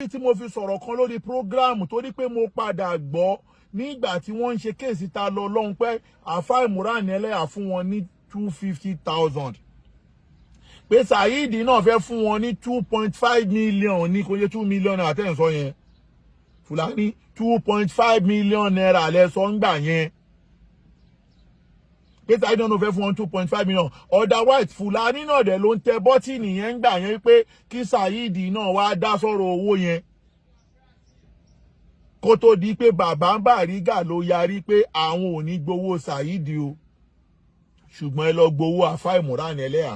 tí mo fi sọ̀rọ̀ kan lórí program torí pé mo padà gbọ́ nígbà tí wọ́n ń ṣe kéèsì ta lọ lọ́hùn pé àfáà ìmúránì ẹlẹ́yà fún wọn ní 250,000 pé Saheed náà fẹ́ fún wọn ní 2.5 million ní kò yẹ 2 million naira tẹ́ǹsọ yẹn Fúlàní 2.5 million naira lẹ́sọ̀ ń gbà yẹn pé Saheed náà fẹ́ fún wọn 2.5 million otherwise Fúlàní náà dẹ̀ ló ń tẹ bọ́tìnì yẹn ń gbà yẹn pé kí Saheed náà wá dá sọ̀rọ̀ owó yẹn kó tó di pé bàbá Bariga ló yarí pé àwọn ò ní gbowó Saheed o ṣùgbọ́n ẹ lọ gbowó àfáà ìmúránì ẹlẹ́yà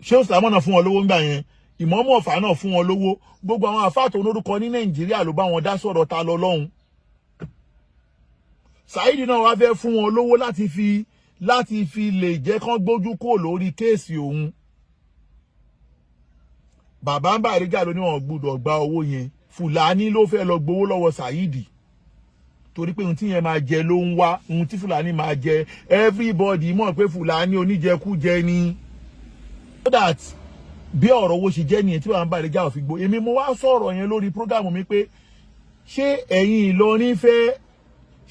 ṣé Islam náà fún wọn lówó ńgbà yẹn ìmọ̀ọ́mọ̀ ọ̀fà náà fún wọn lówó gbogbo àwọn àfáà tó lórúkọ ní Nàìjíríà ló bá wọn dá sọ̀rọ̀ ta lọ lọ́hùn Saheed náà wá fẹ́ fún wọn lówó láti fi lè jẹ́ kán gbójú kò lórí kéèsì òun bàbá Bariga ló ní wọn gbọ́dọ̀ gba owó yẹn Fúlàní ló fẹ́ lọ gbowó lọ́wọ́ Saheed torí pé ohun tí yẹn máa jẹ ló ń wá ohun tí Fúlàní máa jẹ everybody mọ̀ pé Fúlàní oníjẹkújẹ ni so that bí ọ̀rọ̀ owó ṣe jẹ́ nìyẹn tí bàbá Bariga ò fi gbó èmi mo wá sọ̀rọ̀ yẹn lórí program mi pé ṣé ẹ̀yin Ìlọrin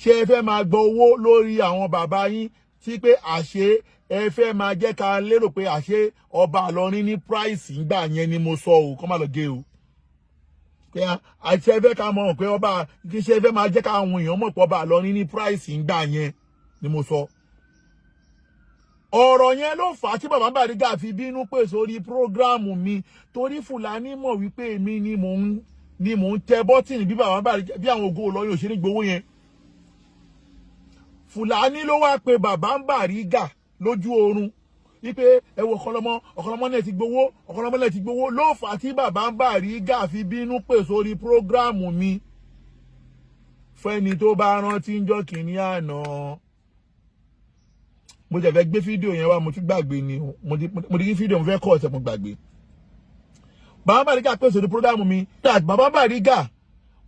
ṣé ẹ fẹ́ máa gbọ́ owó lórí àwọn bàbá yín tí pé àṣé ẹ fẹ́ máa jẹ́ ká lérò pé àṣé ọba Ìlọrin ní price ńgbà yẹn ni mo sọ o kọ́ má lọ gé o pé àti ẹ fẹ́ ká mọ̀ pé ọba kì í ṣe ẹ fẹ́ máa jẹ́ ká àwọn èèyàn mọ̀ pé ọba Ìlọrin ní price ńgbà yẹn ni mo sọ. ọ̀rọ̀ yẹn ló fà á tí bàbá Bariga fi bínú pè sórí prógráàmù mi torí Fúlàní mọ̀ wípé èmi ni mò ń tẹ bọ́tìnì bí bàbá Bariga bí àwọn ògo Ìlọrin ò ṣe ní gbowó yẹn. Fúlàní ló wá pe bàbá Bariga lójú oorun wípé ẹ wo ọ̀kọ̀lọ́mọ náà ti gbowó ló fà á tí bàbá Bariga fi bínú pè sórí prógráàmù mi fẹ́ni tó bá rántí ń jọ́ kìíní àná mo jẹ́ fẹ́ gbé fídíò yẹn wá mo tún gbàgbé ni mo di kí fídíò mo fẹ́ kọ́ ọ̀sẹ̀ mo gbàgbé bàbá Bariga pè sórí prógráàmù mi bàbá Bariga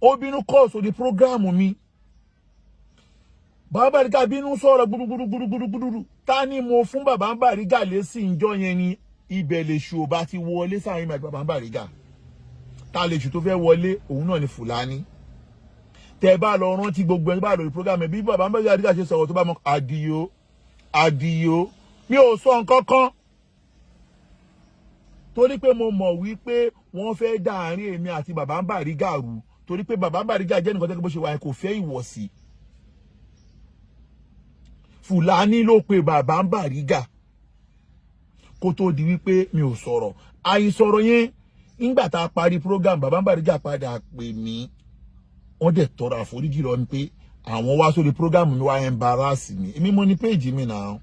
ó bínú kọ́ sórí prógráàmù mi bàbá Bariga bínú sọ̀rọ̀ gbúdúgbúdúgbúdúgbúdú ta ni mo fún bàbá Bariga lésì ìjọ yẹn ni ibẹ̀ lè ṣù bá ti wọlé sáyìn àti bàbá Bariga ta lè ṣù tó fẹ́ wọlé òun náà ni Fúlàní tẹ bá lọ rántí gbogbo ẹni bá lórí program bí bàbá Bariga ṣe sọ̀rọ̀ tó bá mọ àdìyó mi ò sọ nǹkan kan torí pé mo mọ̀ wípé wọ́n fẹ́ dá àárín èmi àti bàbá Bariga rú torí pé bàbá Bariga jẹ́ nǹkan tẹ́kọ̀ bó ṣe wà kò fẹ́ ìwọ̀sí Fúlàní ló pe bàbá Bariga kó tó di wípé mi ò sọ̀rọ̀ àìsọ̀rọ̀ yẹn nígbà tá a parí program bàbá Bariga padà pè mí wọ́n dẹ̀ tọrọ àforíjì lọ ni pé àwọn wá sórí program mi wá embarrass mi èmi mo ní page mi náà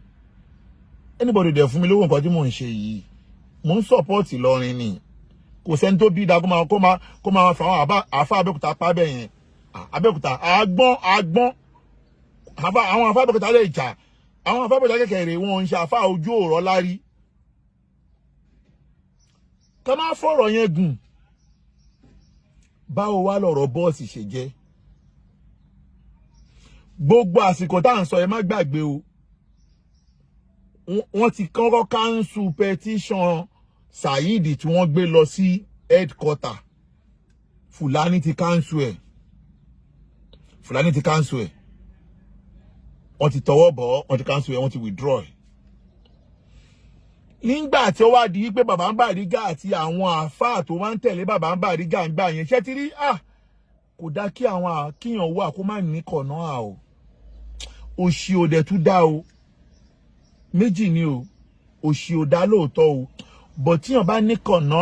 anybody dẹ̀ fún mi lówó nǹkan tí mò ń ṣe yìí mò ń support Ìlọrin ni kò sẹ́ni tó bí da kó máa fa àwọn àfa Abẹ́òkúta pa bẹ́ẹ̀ yẹn Abẹ́òkúta àgbọ́n àwọn àfa Abẹ́òkúta lè jà àwọn àfa Abẹ́òkúta kékeré wọn ń ṣe àfa ojú ọ̀rọ̀ lárí ká má fọ̀rọ̀ yẹn gùn báwo wá lọ̀rọ̀ bọ́ọ̀sì ṣe jẹ́ gbogbo àsìkò tá à ń sọ ẹ má gbàgbé o wọ́n ti kọ́kọ́ cancel petition Saheed tí wọ́n gbé lọ sí headquarter Fúlàní ti cancel ẹ̀ wọ́n ti tọwọ́ bọ̀ wọ́n ti cancel ẹ̀ wọ́n ti withdraw ẹ̀ nígbà tí ó wá di pé bàbá Bariga àti àwọn àfáà tó máa ń tẹ̀lé bàbá Bariga ń gbà yẹn ṣé ti rí kò dá kí àwọn kíyàn wà kó má ní kọ̀nà o òṣì ò dẹ̀ tún dá o méjì ni o òṣì ò dá lóòótọ́ o bọ̀ tíyàn bá ní kọ̀nà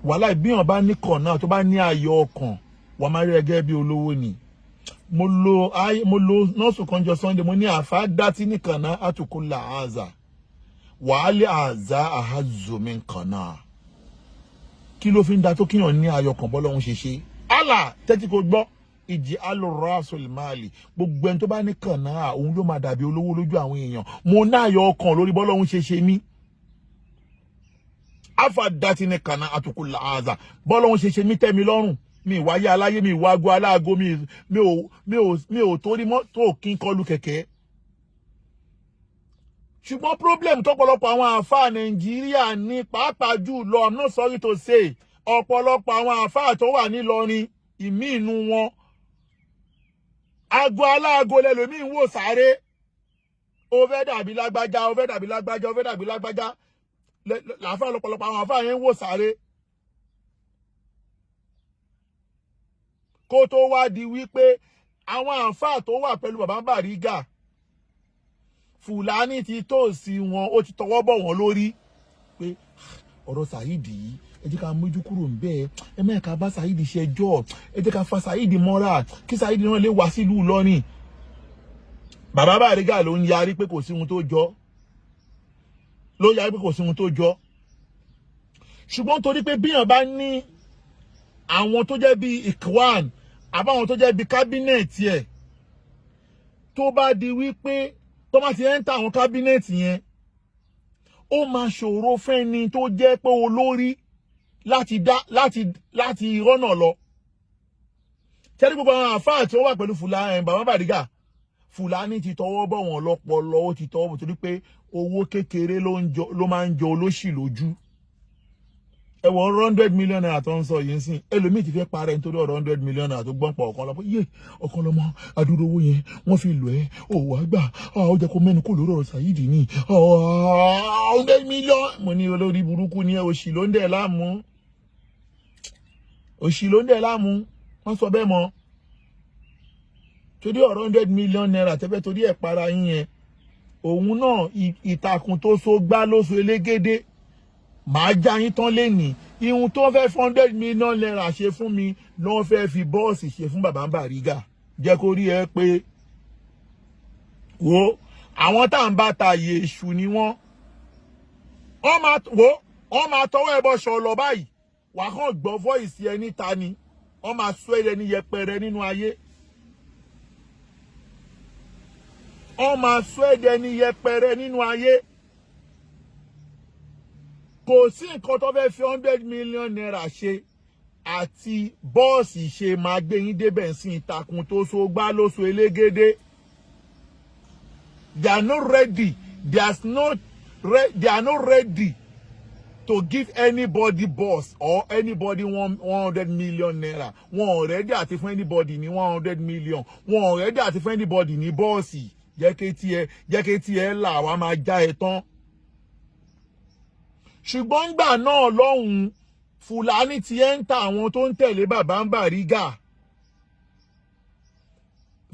wàhálà ìbíyàn bá ní kọ̀nà tó bá ní ayọ̀ ọkàn wàá má rí ẹgẹ́ bí olówó ni mo lo nọ́ọ̀sù kanjọ Sunday mo ní àfáà dátí ní kànáà àtùkù làázà wàhálì àzá àhàzòmí kànáà kí ló fi ń da tó kíyàn ní ayọ̀ kan bọ́lọ́hún ṣe ṣe Allah tẹ́tí kò gbọ́ ìjì alurasulmali gbogbo ẹni tó bá ní kànáà òun ló máa dàbí olówó lójú àwọn èèyàn mo náyọ̀ ọkàn lórí bọ́lọ́hún ṣe ṣe mí afadati ní kànáà àtùkù làázà bọ́lọ́hún ṣe ṣe mí tẹ́ mi lọ́rùn mi wáyé aláyé mi wá ago aláàgó mi ò torí mọ́tò kí n kọlu kẹ̀kẹ́ ṣùgbọ́n problem tọ́pọ̀lọpọ̀ àwọn àáfàá Nàìjíríà ní pàápàá jù lọ, I'm not sorry to say, ọ̀pọ̀lọpọ̀ àwọn àáfàá tó wà nílọrin ìmí inú wọn ago aláago lẹ́lòmíì ń wò sáré, ó fẹ́ dàbí lágbájá, ó fẹ́ dàbí lágbájá, ó fẹ́ dàbí lágbájá, làáfàá lọ́pọ̀lọpọ̀ àwọn àáfàá yẹn ń wò sáré. Kó tó wá di wípé àwọn àáfàá tó wà pẹ̀lú bàbá Bariga, Fúlàní ti tó sí wọn, ó ti tọwọ́ bọ̀ wọ́n lórí pé ọ̀rọ̀ Saheed yìí ẹ jẹ́ ká mójú kúrò ńbẹ̀, ẹ má ká bá Saheed ṣẹjọ́, ẹ jẹ́ ká fa Saheed mọ́ra kí Saheed náà lè wá sílùú Ìlọrin. Bàbá Bariga ló ń yarí pé kò sí ohun tó jọ, ló yarí pé kò sí ohun tó jọ. Ṣùgbọ́n torí pé bíyàn bá ní àwọn tó jẹ́ bí Ikwan àbáwọn tó jẹ́ bí kábínẹ̀tì ẹ̀, tó bá di wípé tó bá ti ẹ́ńtà àwọn kábínẹ̀tì yẹn, ó máa ṣòro fẹ́ni tó jẹ́ pé olórí láti rọ́nà lọ. Tẹ́lẹ̀ gbogbo àwọn àfáà tí ó wà pẹ̀lú bàbá Bariga, Fúlàní ti tọwọ́ bọ̀ wọ́n lọ́pọlọ, ó ti tọwọ́ bọ̀ torí pé owó kékeré ló máa ń jọ olóṣì lójú. Ẹ wọ 100 million naira tó ń sọ yìí sìn, ẹlòmíì ti fẹ́ parẹ́ nítorí ọ̀rọ̀ 100 million naira tó gbọ́n pa ọ̀kan lọ́pọ̀. Yé ọ̀kan lọ́mọ adúrò owó yẹn wọ́n fi lò ẹ́, ó wàá gbà, ó jẹ́ kó mẹ́nu kó lórí ọ̀rọ̀ Saheed ní 100 million. Mo ní olórí burúkú ni ẹ, òṣì ló ń dẹ̀ láàmú, òṣì ló ń dẹ̀ láàmú, wọ́n sọ bẹ́ẹ̀ mọ́. Torí ọ̀rọ̀ 100 million naira tẹ́fẹ́ torí ẹ̀ para yín yẹn, òun náà ìtàkùn tó so gbá ló so elégédé. Màá já yín tán lénìí, ihun tó fẹ́ 100 million naira ṣe fún mi ló fẹ́ fi bọ́ọ̀sì ṣe fún bàbá Bariga. Jẹ́ kó rí ẹ pé wo àwọn tá ń bá ta yè èṣù ni wọ́n máa tọwọ́ ẹbọ ṣọlọ báyìí, wà kàn gbọ́ voice ẹ níta ni wọ́n máa sọ ẹ ní yẹpẹrẹ nínú ayé, wọ́n máa sọ ẹ ní yẹpẹrẹ nínú ayé. Kò sí nǹkan tó fẹ́ fi 100 million naira ṣe àti bọ́ọ̀sì ṣe máa gbé yín débẹ̀ sí ìtàkùn tó so gbá ló so elégédé. They are not ready. They are not ready to give anybody boss or anybody 100 million naira. Wọ́n ready àti fún anybody ní 100 million. Wọ́n ready àti fún anybody ní bọ́ọ̀sì. Jẹ́ kí tiẹ̀ là wá máa já ẹ tán. Ṣùgbọ́n gbà náà lọ́hùn Fúlàní ti ẹ́ńtà àwọn tó ń tẹ̀lé bàbá Bariga.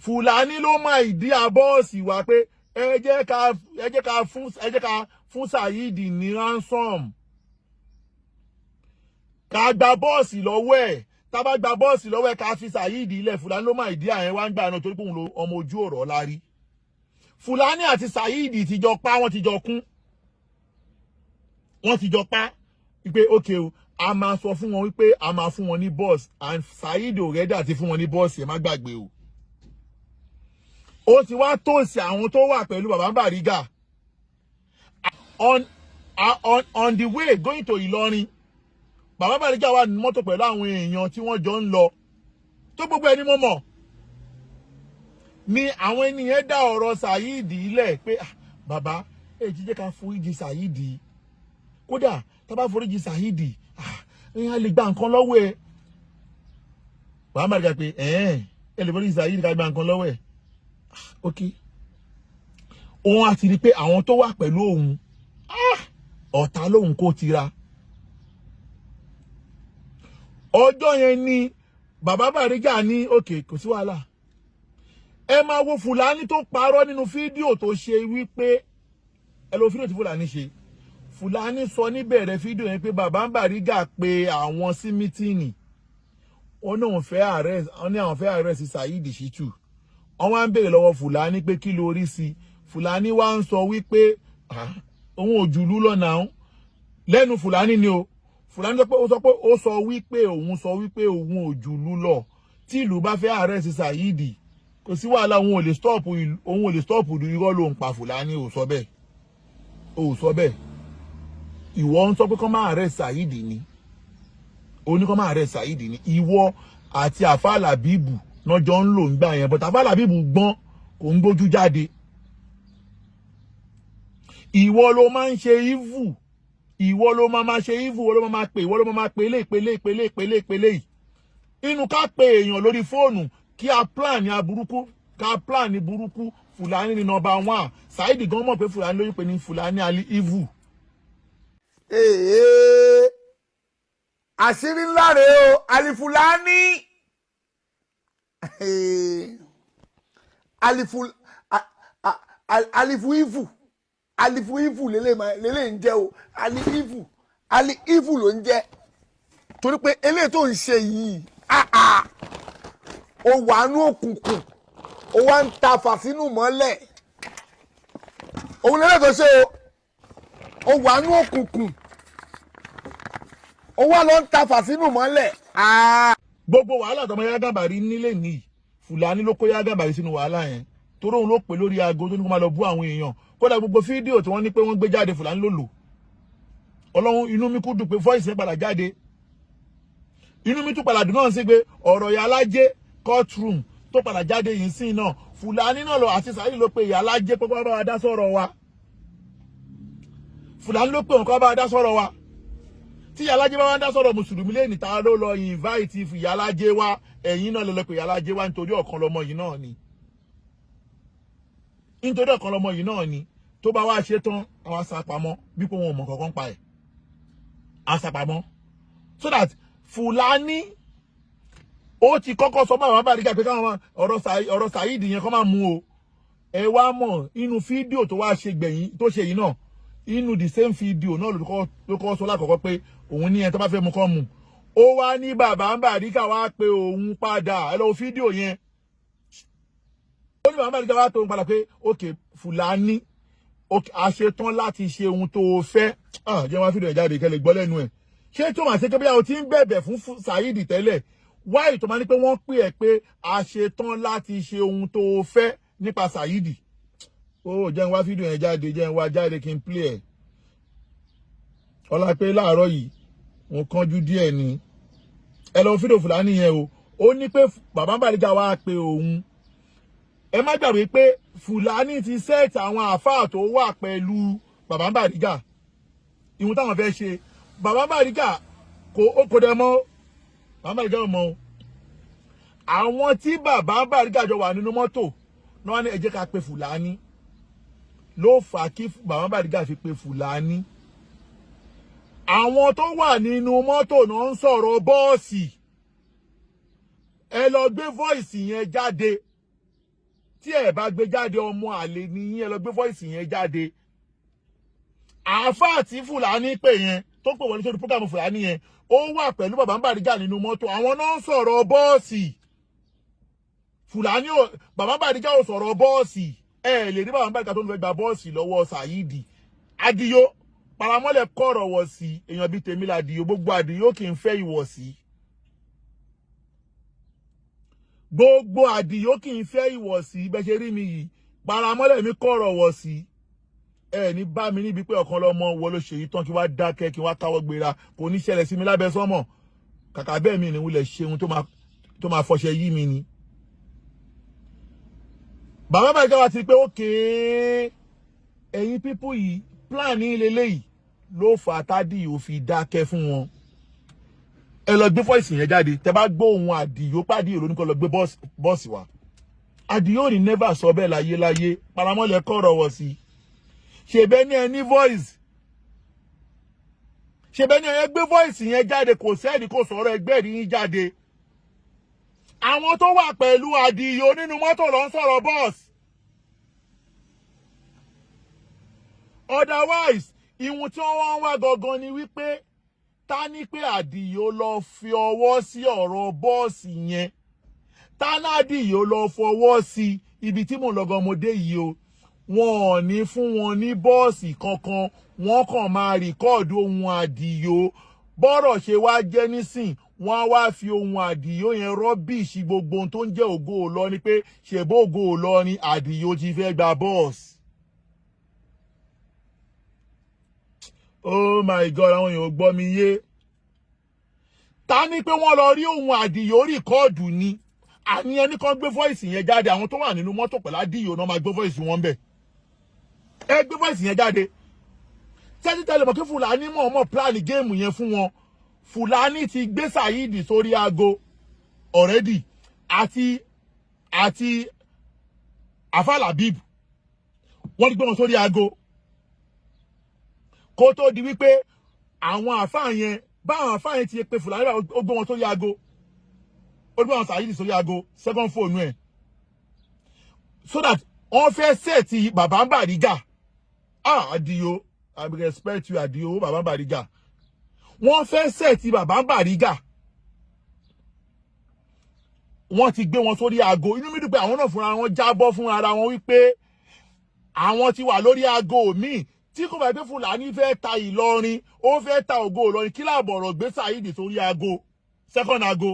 Fúlàní ló máa ìdí abọ́ọ̀sì wá pé ẹ jẹ́ ká fún Saheed ní ransom. Ká gba bọ́ọ̀sì lọ́wọ́ ẹ̀, tá bá gba bọ́ọ̀sì lọ́wọ́ ẹ̀ ká fi Saheed ilẹ̀. Fúlàní ló máa ìdí àyẹn wá ń gbà náà torí pé òun lo ọmọ ojú ọ̀rọ̀ lárí. Fúlàní àti Saheed ti jọ pa, wọ́n ti jọ kún. Wọ́n ti jọ pa wípé okay o, a máa sọ fún wọn wípé a máa fún wọn ní boss, and Saheed already àti fún wọn ní boss, ẹ má gbàgbé o. Ó ti wá tòsí àwọn tó wà pẹ̀lú bàbá Bariga on the way going to Ìlọrin. Bàbá Bariga wà ní mọ́tò pẹ̀lú àwọn èèyàn tí wọ́n jọ ń lọ, tó gbogbo ẹni mo mọ̀ ni àwọn ènìyàn dá ọ̀rọ̀ Saheed ilẹ̀ pé bàbá ẹ jẹ́ ká foríjì Saheed, kódà tá bá foríjì Saheed a lè gba nǹkan lọ́wọ́ ẹ̀. Bàbá Bariga pé ẹ lè foríjì Saheed ká gba nǹkan lọ́wọ́ ẹ̀. Okay, òun àti rí pé àwọn tó wà pẹ̀lú òun ọ̀tá lòun kó tira. Ọjọ́ yẹn ni bàbá Bariga ní okay kò sí wàhálà, ẹ máa wo Fúlàní tó parọ́ nínú fídíò tó ṣe wípé ẹ lo fídíò tí Fúlàní ṣe. Fúlàní sọ níbẹ̀rẹ̀ fídíò yẹn pé bàbá Bariga pé àwọn sí mítìnì, ó ní àwọn fẹ́ arrest Saheed Shittu. Wọ́n wá ń béèrè lọ́wọ́ Fúlàní pé kí ló rí sí. Fúlàní wá ń sọ wípé òun ò jùlú lọ́nà lẹ́nu Fúlàní ni o. Fúlàní sọ wípé òun ò jùlú lọ. Tí ìlú bá fẹ́ arrest Saheed, kò sí wàhálà, òun ò lè stop irọ́ ló ń pa. Fúlàní ò sọ bẹ́ẹ̀. Ò sọ bẹ́ẹ̀. Ìwọ ń sọ pé kó máa arrest Saheed ni. Ó ní kó máa arrest Saheed ni. Ìwọ àti Àfà Làbíbù náà jọ ń lò ń gbà yẹn, but Àfà Làbíbù gbọ́n kò ń gbójú jáde. ìwọ ló máa ń ṣe evil, ìwọ ló máa ṣe evil, ìwọ ló máa pè, ìwọ ló máa pele inú ká pe èèyàn lórí fóònù kí a plan ní aburúkú, ká plan ní burúkú. Fúlàní ni number 1. Saidi gan mọ̀ pé Fúlàní lóyún pé ní Fúlàní ali evil. Àṣírí ńlá rèé o, Alifulani. Alifu ifu lele ń jẹ́ o, ali ifu ló ń jẹ́. Torí pé eléyìí tó ń ṣe yìí, ó wà nú òkùnkùn, ó wá ń ta fàsínú mọ́lẹ̀. Òun lélẹ̀ tó ṣe o, ó wà nú òkùnkùn, ó wá lọ ń ta fàsínú mọ́lẹ̀. Gbogbo wàhálà tọmọ Yágàbàrí nílé ní Fúlàní ló kó Yágàbàrí sínú wàhálà yẹn. Torí òun ló pè lórí aago tó ní kó máa lọ bú àwọn èèyàn. Kódà gbogbo fídíò tí wọ́n ní pé wọ́n gbé jáde Fúlàní ló lò. Ọlọ́run inú mi kú dùn pé voice yẹn padà jáde. Inú mi tún padà dùn náà sí pé ọ̀rọ̀ Ìyálájé courtroom tó padà jáde yìí sí náà Fúlàní náà lọ àti Saidi ló pe Ìyálájé pé kó bá wa dá sọ̀rọ̀ wa. Fúlàní ló pe òun kó bá wa dá sọ̀rọ̀ wa. Tí Ìyálájé bá wá dá sọ̀rọ̀ mùsùlùmí lẹ́ni ta ló lọ invite Ìyálájé wá, ẹ̀yin náà lè lọ pe Ìyálájé wá nítorí ọ̀kan lọmọ yìí náà ni. Nítorí ọ̀kan lọmọ yìí náà ni. Tó bá wá ṣe tán àwọn asapamọ́ bí pé wọn ò mọ̀ kankan pa ẹ̀. Asapamọ́. So that Fúlàní ó ti kọ́kọ́ sọ máa bá rí pé káwọn ọ̀rọ̀ Saidi yẹn kó máa mú o. Ẹ wá mọ̀ inú fídíò tó wá ṣe gbẹ̀yìn tó ṣe yìí náà, inú the same video náà ló kọ́ sọ lákọ̀ọ́kọ́ pé òun ní ẹni tó bá fẹ́ mú kọ́ mu. Ó wá ní bàbá ń Bàrígà wá pé òun padà. Ẹ lọ fídíò yẹn. Ó ní bàbá ń Bàrígà wá pé òun padà pé okay Fúlàní a ṣe tán láti ṣe ohun tó fẹ́. Jẹ́ wá fídíò yẹn jáde kẹ́lẹ̀ gbọ́ lẹ́nu ẹ̀. Ṣé tó máa ṣe pé bí o ti ń bẹ̀bẹ̀ fún Saidi tẹ́lẹ̀, why tó máa ní pé wọ́n pè ẹ́ pé a ṣe tán láti ṣe ohun tó fẹ́ nípa Saidi. Jẹ́ wá fídíò yẹn jáde, jẹ́ wá jáde kí n play ẹ̀. Ọlá pé láàárọ̀ yìí wọ́n kánjú díẹ̀ ni. Ẹ lọ fídíò Fúlàní yẹn o. Ó ní pé bàbá ń Bàrígà wá pé òun. Ẹ má gbàgbé pé Fúlàní ti set àwọn àfáà tó wà pẹ̀lú bàbá ń Bàrígà. Ìhun táwọn fẹ́ ṣe. Bàbá ń Bàrígà kò dẹ̀ mọ́. Bàbá ń Bàrígà ò mọ̀ o. Àwọn tí bàbá ń Bàrígà jọ wà nínú mọ́tò náà ní ẹ jẹ́ ká pe Fúlàní. Ló fà kí bàbá ń Bàrígà fi pe Fúlàní. Àwọn tó wà nínú mọ́tò náà ń sọ̀rọ̀ bọ́ọ̀sì. Ẹ lọ gbé voice yẹn jáde. Tí ẹ bá gbé jáde ọmọ àlè ni ẹ lọ gbé voice yẹn jáde. Àáfàá tí Fúlàní pè yẹn tó pè wọlé sórí program Fúlàní yẹn ó wà pẹ̀lú bàbá ń Bàrígà nínú mọ́tò. Àwọn náà ń sọ̀rọ̀ bọ́ọ̀sì. Fúlàní bàbá ń Bàrígà ò sọ̀rọ̀ bọ́ọ̀sì. Ẹ lè rí bàbá ń Bàrígà tó ń fẹ́ gba bọ́ọ̀sì lọ́wọ́ Saidi. Àdìyó paramọ́lẹ̀ kọ̀rọ̀ wọ̀ sí èèyàn bíi tèmi làdìyó, gbogbo àdìyó kì í fẹ́ ìwọ̀sí. Gbogbo àdìyó kì í fẹ́ ìwọ̀sí bẹ́ ṣe rí mi yìí. Paramọ́lẹ̀ mi kọ̀rọ̀ wọ̀ sí. Ẹ ní bá mi níbi pé ọ̀kan lọ́mọ wo ló ṣe yìí tán kí wá dákẹ́ kí wá káwọ́ gbéra kò ní ṣẹlẹ̀ sí mi lábẹ́ sọ́mọ̀. Kàkà bẹ́ẹ̀ mi ni wúlẹ̀ ṣe ohun tó máa fọṣẹ yí mi ni. Bàbá Bàrígà wá ti pé okay ẹ̀yin pípù yìí plan ní leléyìí ló fà tádì ò fi dákẹ́ fún wọn. Ẹ lọ gbé voice yẹn jáde. Tẹ́ bá gbọ́ ohun Àdìyó pàdé ló ní kó lọ gbé bọ́ọ̀sì wá. Àdìyó ní never sọ bẹ́ẹ̀ láyé paramọ́lẹ̀ kọ̀rọ̀ wọ̀ sí. Ṣèbẹ́ ní ẹni voice. Ṣèbẹ́ ní ẹ gbé voice yẹn jáde kò sẹ́ẹ̀dì kò sọ̀rọ̀ ẹgbẹ́ rí yín jáde. Àwọn tó wà pẹ̀lú Àdìyó nínú mọ́tò ló ń sọ̀rọ̀ bọ́ọ̀sì. Otherwise, ìwọ̀n tí wọ́n wá gangan ni wípé ta ní pé Àdìyó lọ fi ọwọ́ sí ọ̀rọ̀ bọ́ọ̀sì yẹn. Ta ní Àdìyó lọ fọwọ́ sí ibi tí mò ń lọ́gán ọmọdé yìí o. Wọn ò ní fún wọn ní bọ́ọ̀sì kankan. Wọ́n kàn máa rìkọ́ọ̀dù ohun Àdìyó. Bọ́rọ̀ ṣe wá jẹ́ nísìn, wọ́n wá fi ohun Àdìyó yẹn rọ́bìṣì gbogbo ohun tó ń jẹ́ Ògo Ìlọrin pé ṣèbó Ògo Ìlọrin Àdìyó ti fẹ́ gba bọ́ọ̀sì. Oh my God, àwọn èèyàn gbọ́ mi yé. Ta ní pé wọ́n lọ rí ohun Àdìyó rìkọ́ọ̀dù ni. Àní ẹni kan gbé voice yẹn jáde. Àwọn tó wà nínú mọ́tò pẹ̀lú Àdìyó náà máa gbé voice wọn bẹ̀. Ẹ gbé voice yẹn jáde. Ṣé tẹ́lẹ̀ mọ̀ kí Fúlàní mọ̀ plan game yẹn fún wọn. Fúlàní ti gbé Saheed sórí aago already àti Afalabib wọ́n ti gbé wọn sórí aago kó tó di wípé àwọn àfáà yẹn báwọn àfáà yẹn ti pe Fúlàní ó gbé wọn sórí aago ó gbé wọn Saheed sórí aago second phone ẹ̀ so that wọ́n fẹ́ set Baba Bariga Adio I respect you Adio Baba Bariga wọ́n fẹ́ set Baba Bariga wọ́n ti gbé wọn sórí aago inú mi dùn pé àwọn náà fúnra wọn jábọ́ fún ara wọn wípé àwọn ti wà lórí aago míì tí kò bá gbé Fúlàní fẹ́ ta Ìlọrin ó fẹ́ ta Ògo Ìlọrin kí làbọ̀rọ̀ gbé Saheed sórí aago second aago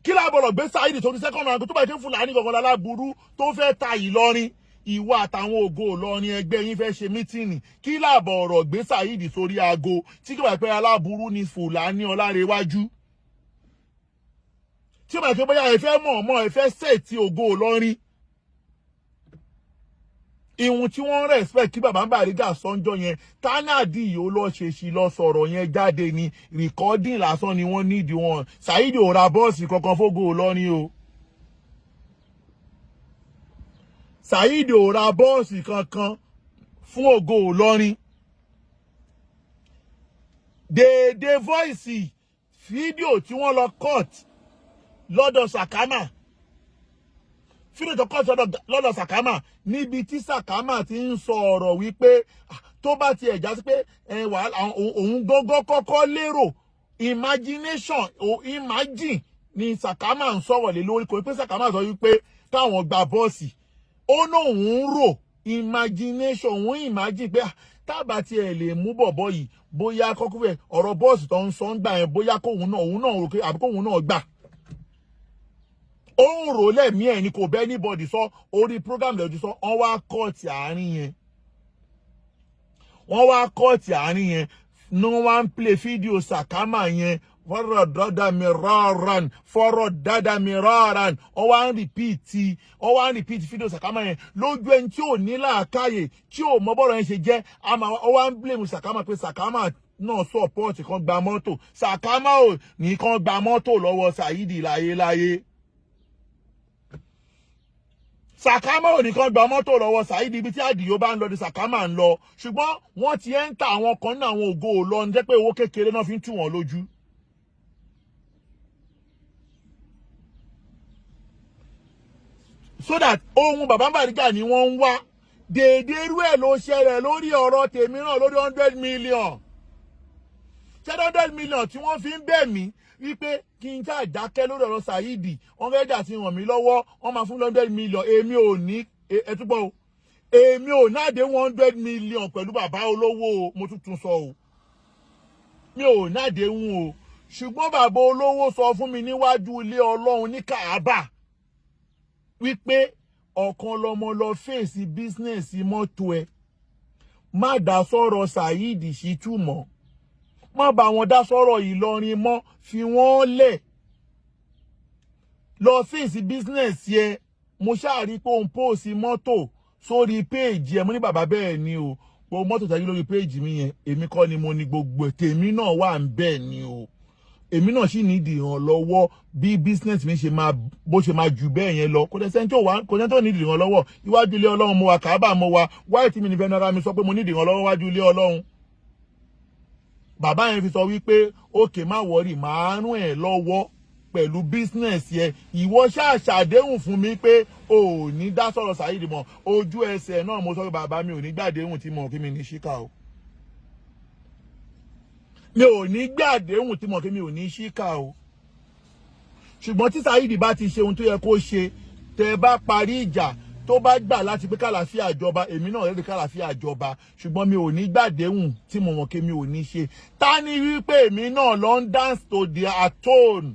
kí làbọ̀rọ̀ gbé Saheed sórí second aago tó bá gbé Fúlàní gangan lálábùrú tó fẹ́ ta Ìlọrin ìwọ àtàwọn Ògo Ìlọrin ẹgbẹ́ yín fẹ́ ṣe mítìnì kí làbọ̀rọ̀ gbé Saheed sórí aago tí kò bá pẹ́ aláburú ní Fúlàní Ọlárewájú tí ó bá pẹ́ bóyá ẹ fẹ́ mọ̀ ẹ fẹ́ sèétì Ògo Ìlọrin ìhun tí wọ́n respect kí Baba Bariga sọ́njọ́ yẹn tánàdì yìí ó lọ ṣèṣì lọ sọ̀rọ̀ yẹn jáde ní recording lásán ni wọ́n nídìí wọn Saheed ò ra bọ́ọ̀sì kankan fógo Ìlọrin o Saheed ò ra bọ́ọ̀sì kankan fún Ògo Ìlọrin déédé voice fídíò tí wọ́n lọ cut lọ́dọ̀ Sakama fídíò tó cut lọ́dọ̀ Sakama níbi tí Sakama ti ń sọ ọ̀rọ̀ wípé tó bá ti ẹ̀já sí pé òun gógó kọ́kọ́ lérò imagination o imagine ni Sakama ń sọ̀rọ̀ lé lórí kò pé Sakama sọ wípé káwọn gba bọ́ọ̀sì ó náà òun rò imagination òun imagine pé tábà tí ẹ lè mú bọ̀bọ̀ yìí bóyá kọ́kọ́ fẹ́ ọ̀rọ̀ bọ́ọ̀sì tó ń sọ ń gbà yẹn bóyá òun náà rò pé àbí kóun náà gbà ó ń rò lẹ́mí ẹ̀ ni kò bẹ́ anybody sọ orí program lẹ́jọ́ sọ wọ́n wá kọ́ọ̀tì àárín yẹn ní wọ́n wá ń play fídíò Sakama yẹn fọ́rọ̀ dada miraran wọ́n wá ń repeat fídíò Sakama yẹn lójú ẹni tí ò ní làákàyè tí ò mọ bọ́rọ̀ yẹn ṣe jẹ́ wọ́n wá ń blame Sakama pé Sakama náà support kan gba mọ́tò Sakama ò ní kan gba mọ́tò lọ́wọ́ Saheed láyéláyé Sakama ò ní kan gba mọ́tò lọ́wọ́ Saheed ibi tí Àdìó bá ń lọ ní Sakama ń lọ ṣùgbọ́n wọ́n ti ń ta àwọn kan ní àwọn Ògo Ìlọrin jẹ́ pé owó kékeré náà fi ń tù wọ́n lójú. So that ohun Baba Bariga ni wọ́n ń wá déédéé irú ẹ̀ ló ṣẹlẹ̀ lórí ọ̀rọ̀ tèmi náà lórí 100 million 100 million tí wọ́n fi ń bẹ̀ mí wípé kí n já dákẹ́ lórí ọ̀rọ̀ Saheed wọ́n fẹ́ dà sí ràn mí lọ́wọ́ wọ́n máa fún 100 million èmi ò ní ẹtúbọ̀ o èmi ò náde 100 million pẹ̀lú bàbá olówó o mo tún sọ o mi ò náde ń o ṣùgbọ́n bàbá olówó sọ fún mi níwájú ilé Ọlọ́run ní Kaaba wípé ọ̀kan lọmọ lọ fèsì bísínẹ́sì mọ́tò ẹ̀ má dá sọ̀rọ̀ Saheed Shittu mọ́ má bá wọn dá sọ̀rọ̀ Ìlọrin mọ́ fi wọ́n lẹ̀ lọ fèsì bísínẹ́sì ẹ̀ mo ṣáàrí pé òun póòsì mọ́tò sórí péèjì ẹ̀ mo ní bàbá bẹ́ẹ̀ ni o gbogbo mọ́tò tàbí lórí péèjì mi yẹn èmi kọ́ ni mo ní gbogbo ẹ̀ tèmi náà wà ń bẹ́ẹ̀ ni o èmi náà sì nídìí ìrànlọ́wọ́ bí business mi ṣe máa bó ṣe máa jù bẹ́ẹ̀ yẹn lọ kò dẹ̀ sẹ́ni tó nídìí ìrànlọ́wọ́ iwájú ilé Ọlọ́run mo wà Kaaba mo wà wáyé tí mi nífẹ̀ẹ́ náírà mi sọ pé mo nídìí ìrànlọ́wọ́ wájú ilé Ọlọ́run bàbá yẹn fi sọ wípé òkè má wọrí màá rún ẹ̀ lọ́wọ́ pẹ̀lú business yẹn ìwọ ṣàṣàdéhùn fún mi pé ò ní dá sọ̀rọ̀ Saheed mọ́ ojú ẹsẹ̀ náà mo sọ pé bàbá mi ò ní gbàdéhùn tí mo kí mi ní ṣíkà o mi ò ní gbàdéhùn tí mo kí mi ò ní ṣíkà o ṣùgbọ́n tí Saheed bá ti ṣe ohun tó yẹ kó ṣe tẹ́ bá parí ìjà tó bá gbà láti pé kàlàfíà jọba èmi náà rẹ́rìí kàlàfíà jọba ṣùgbọ́n mi ò ní gbàdéhùn tí mo mọ̀ kí mi ò ní ṣe ta ni wípé èmi náà lọ ń dance to their tone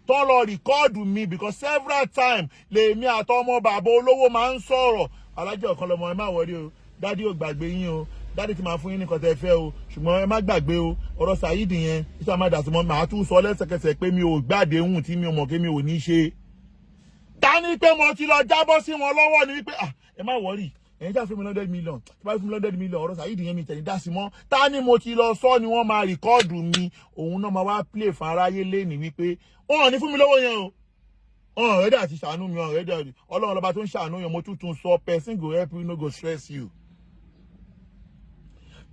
tó lọ rìkọ́ọ̀dù mi because several times lèmi àtọmọ bàbá olówó máa ń sọ̀rọ̀ alájọ ọ̀kan lọmọ ẹ má wọrí o dádì ò gbàgbé yín o dádì ti máa fún yín nìkan tẹ́ fẹ́ o ṣùgbọ́n ẹ má gbàgbé o ọ̀rọ̀ Saheed yẹn títí àmà dàtí mọ́ màá tún sọ lẹ́sẹ̀kẹsẹ̀ pé mi ò gbàdéhùn tí mi ò mọ̀ kí mi ò ní ṣe ta ni pé mo ti lọ jábọ́ sí wọn lọ́wọ́ ni wípé ẹ má wọrí ẹ̀yin já fún mi 100 million tí bá fún mi 100 million ọ̀rọ̀ Saheed yẹn mi tẹ̀lé dá sí mọ́ ta ni mo ti lọ sọ ni wọ́n máa rìkọ́ọ̀dù mi òun náà máa wá play fún aráyé lẹ́ni wípé wọ́n ní fún mi lówó yẹn o ọ̀rẹ́dà àti ṣàánú mi ọ̀rẹ́dà ọlọ́run lọ́ba tó ń ṣàánú yẹn mo tún sọ person go help you no go stress you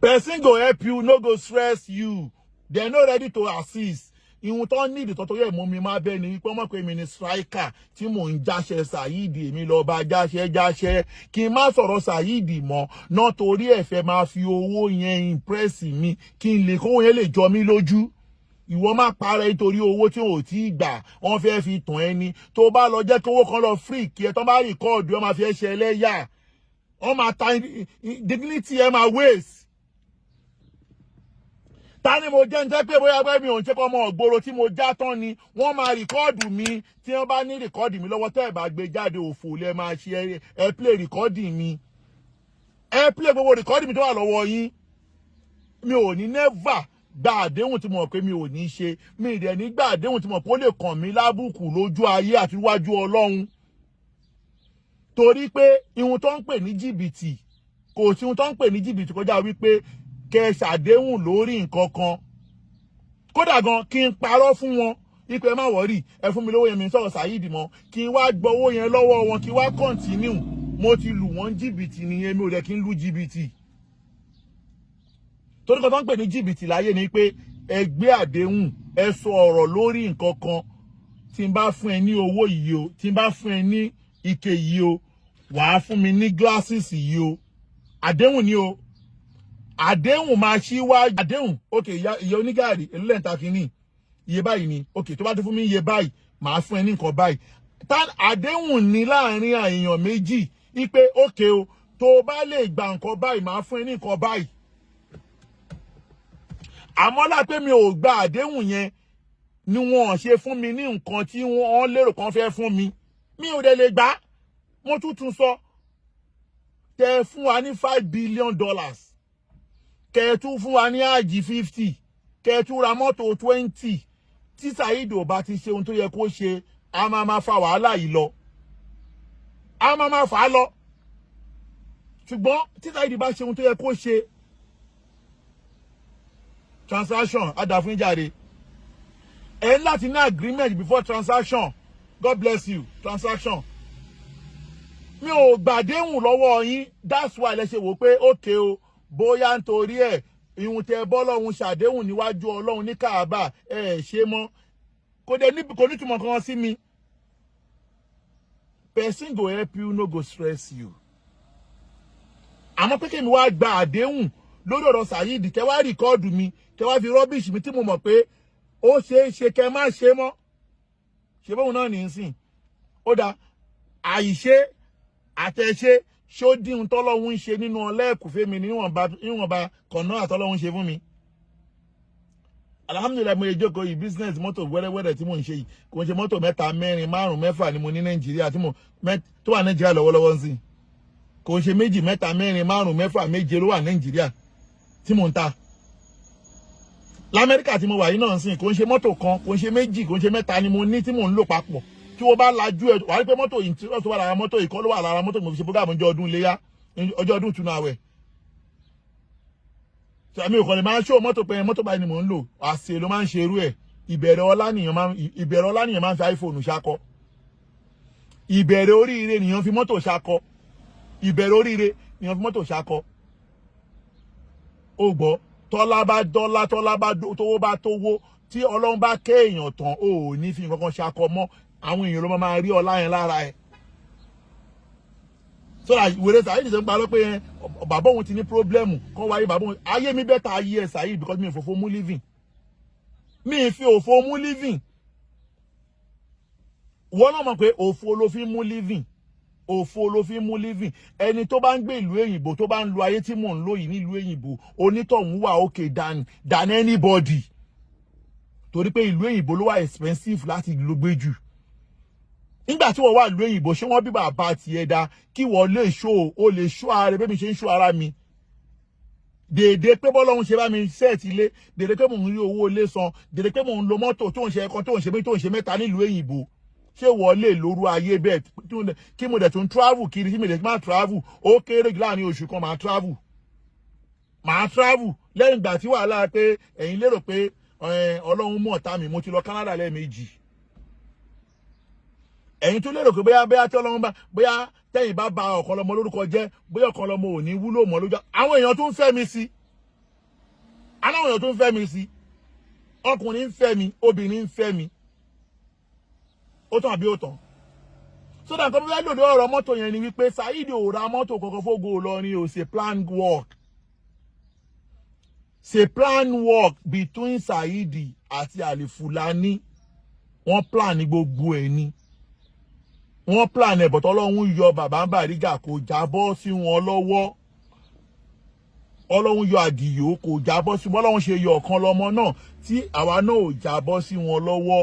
person go help you no go stress you they no ready to assist ìhun tó ní ìdìtọ́ tó yẹ mú mi máa bẹ́ ni wípé ọmọ pé mi ni striker tí mò ń jáṣẹ Saheed èmi lọ bá jáṣẹ kí n má sọ̀rọ̀ Saheed mọ́ náà torí ẹ̀fẹ̀ máa fi owó yẹn impress mi kí n lè kówó yẹn lè jọ mí lójú ìwọ má parẹ́ nítorí owó tí ò tí gbà wọ́n fẹ́ fi tàn ẹni tó bá lọ jẹ́ kówó kan lọ free kí ẹ tó bá record wọ́n máa fi ẹ́ ṣe ẹlẹ́yà wọ́n máa ta dignity ẹ máa waste ta ni mo jẹ́ ń jẹ́ pé bóyá pé mi ò ń ṣe kọ́ ọmọ ògbóró tí mo já tán ni wọ́n máa rìkọ́ọ̀dù mi tí wọ́n bá ní rìkọ́ọ̀dù mi lọ́wọ́ tẹ́ ẹ̀ bá gbé jáde òfò lẹ́ máa ṣe ẹ play rìkọ́ọ̀dù mi ẹ play gbogbo rìkọ́ọ̀dù mi tó wà lọ́wọ́ yín mi ò ní never gba àdéhùn tí mo mọ̀ pé mi ò ní ṣe mi ì dẹ̀ ní gba àdéhùn tí mo mọ̀ pé ó lè kàn mí lábùkù lójú ayé àti wájú Ọlọ́run torí pé ihun tó ń pè ní jìbìtì kò sí ihun tó ń pè ní jìbìtì kọjá wípé kẹ ṣàdéhùn lórí nǹkan kan kódà gan kí n parọ́ fún wọn wípé ẹ má wọrí ẹ fún mi lówó yẹn mi sọ̀rọ̀ Saheed mọ́ kí n wá gbowó yẹn lọ́wọ́ wọn kí n wá continue mo ti lù wọ́n jìbìtì nìyẹn mi ò dẹ̀ kí n lù jìbìtì torí kan tó ń pè ní jìbìtì láyé ni pé ẹ gbé àdéhùn ẹ sọ ọ̀rọ̀ lórí nǹkan kan tí n bá fún ẹ ní owó yìí o tí n bá fún ẹ ní ike yìí o wàá fún mi ní glasses yìí o àdéhùn ni o àdéhùn máa ṣíwájú àdéhùn ok iye onígàrí èlò lẹ́ǹta kínní iye báyìí ni ok tó bá ti fún mi iye báyìí màá fún ẹ ní nǹkan báyìí àdéhùn ní láàrin èèyàn méjì wípé ok o tó bá lè gba nǹkan báyìí màá fún ẹ ní nǹkan báyìí àmọ́ lápé mi ò gba àdéhùn yẹn ni wọ́n ṣe fún mi ní nǹkan tí wọ́n lérò kan fẹ́ fún mi mi ò dẹ̀ lè gbà mo tún sọ tẹ fún wa ní $5 billion kẹ tún fún wa ní àjì 50 kẹ tún ra mọ́tò 20 tí Saheed ò bá ti ṣe ohun tó yẹ kó ṣe a máa fa wàhálà yìí lọ a máa fà á lọ ṣùgbọ́n tí Saheed bá ṣe ohun tó yẹ kó ṣe transaction adàfún Jade ẹ láti ní agreement before transaction God bless you transaction mi ò gbàdéhùn lọ́wọ́ yín that's why lẹ ṣe wò pé okay o bóyá nítorí ẹ̀ ìhun tẹ bọ́lọ́hun ṣàdéhùn níwájú Ọlọ́run ní Káàbà ṣe mọ́ kò ní túmọ̀ kan sí mi person go help you no go stress you àmọ́ pé kí mi wá gba àdéhùn lórí ọ̀rọ̀ Saheed kẹ wá rìkọ́ọ̀dù mi kẹ wá fi rọ́bìṣì mi tí mo mọ̀ pé ó ṣeé ṣe kẹ má ṣe mọ́ ṣe bóun náà ní í sìn ó dá àìṣe àtẹ̀ṣe ṣó dín tọ́lọ́hún ń ṣe nínú ọlẹ́ẹ̀kú fẹ́mi níwọ̀nba kọ̀nà àtọ́lọ́hún ṣe fún mi alhamdulilayi mo yẹ jókòó yìí business mọ́tò wẹ́rẹ́wẹ́rẹ́ tí mò ń ṣe yìí kò ń ṣe mọ́tò 3 4 5 6 ni mo ní Nàìjíríà tó wà Nàìjíríà lọ́wọ́lọ́wọ́ ń sìn kò ń ṣe 2 3 4 5 6 7 ló wà Nàìjíríà tí mò ń ta l'Amẹ́ríkà tí mo wà yìí náà ń sìn kò ń ṣe mọ́tò kan kò ń ṣe 2 kò ń ṣe 3 ni mo ní tí mò ń lò papọ̀ tí wọ́n bá lajú ẹ̀ wà á rí pé mọ́tò yìí tí wọ́n tó wà lára mọ́tò yìí kọ́ ló wà lára mọ́tò mo fi ṣe program ọjọ́ ọdún iléyá ọjọ́ ọdún ìtúnu àwẹ̀ àmì òkànlẹ̀ máa ń ṣó mọ́tò pé mọ́tò báyìí ni mò ń lò àṣẹ ló máa ń ṣe irú ẹ̀ ìbẹ̀rẹ̀ ọlá nìyẹn máa ń fi iPhone ṣakọ ìbẹ̀rẹ̀ oríire nìyẹn fi mọ́tò ṣakọ ìbẹ̀rẹ̀ oríire nìyẹn fi mọ́tò ṣakọ ó gbọ́ tọ́lá bá dọ́lá tọ́lá bá tówó bá tówó tí Ọlọ́run bá ké èèyàn tán ò ní fi nǹkan kan ṣakọ mọ́ àwọn èèyàn ló máa rí ọlá yẹn lára ẹ̀ so that wèrè Saheed ṣe ń parọ́ pé bàbá òun ti ní pírọ́blẹ́mù kán wáyé bàbá òun ayé mi bẹ́tà ayé ẹ̀ Saheed because mi ò fòfò mú living mi ì fi òfò mú living wọ́n náà mọ̀ pé òfò ló fi mú living òfò ló fi mú living ẹni tó bá ń gbé ìlú èyìnbó tó bá ń lo ayé tí mò ń lò yìí nílùú èyìnbó onítọ̀hún wà okay than anybody torí pé ìlú èyìnbó ló wà expensive láti ló gbé jù nígbà tí wọ́n wà ìlú èyìnbó ṣé wọ́n bí bàbá tiẹ̀ dá kí wọ́n lè lè ṣó ara rẹ̀ bẹ́ẹ̀ mi ṣe ń ṣó ara mi dèdè pé bọ́lọ́hún ṣe bá mi sẹ́ẹ̀tì ilé dèdè pé mò ń rí owó ilé san dèdè pé mò ń lo mọ́tò tó ń ṣe ẹ̀kan tó ń ṣe méjì tó ń ṣe mẹ́ta nílùú èyìnbó ṣé wọlé lóru ayé bẹ́ẹ̀ kí mo dẹ̀ tún travel kiri kí mo dẹ̀ máa travel ó kéré láàrin oṣù kan máa travel lẹ́yìn ìgbà tí wàhálà pé ẹ̀yin lérò pé Ọlọ́run mọ̀ tá mi mo ti lọ Canada lẹ́ẹ̀mejì ẹ̀yin tó lérò pé bóyá tí Ọlọ́run bá bóyá tẹ́yìn bá ba ọ̀kan lọ́mọ lórúkọ jẹ́ bóyá ọ̀kan lọ́mọ ò ní wúlò mọ́ lójú àwọn èèyàn tó ń fẹ́ mi sí aláwọn èèyàn tó ń fẹ́ mi sí ọkùnrin ń fẹ́ mi obìnrin ń fẹ́ mi ó tán àbí ó tán sódà nǹkan bí wọ́n lòdì ọ̀rọ̀ mọ́tò yẹn ni wípé Saheed ò ra mọ́tò kankan fógo Ìlọrin ò ṣe planned work ṣe planned work between Saheed àti Alifulani wọ́n plan ní gbogbo ẹ̀ ni wọ́n plan ẹ̀ bọ̀tọ̀ Ọlọ́run yọ bàbá Bariga kò jábọ́ sí wọn lọ́wọ́ Ọlọ́run yọ Àdìyó kò jábọ́ sí wọn Ọlọ́run ṣe yọ ọ̀kan lọ́mọ náà tí àwa náà ò jábọ́ sí wọn lọ́wọ́.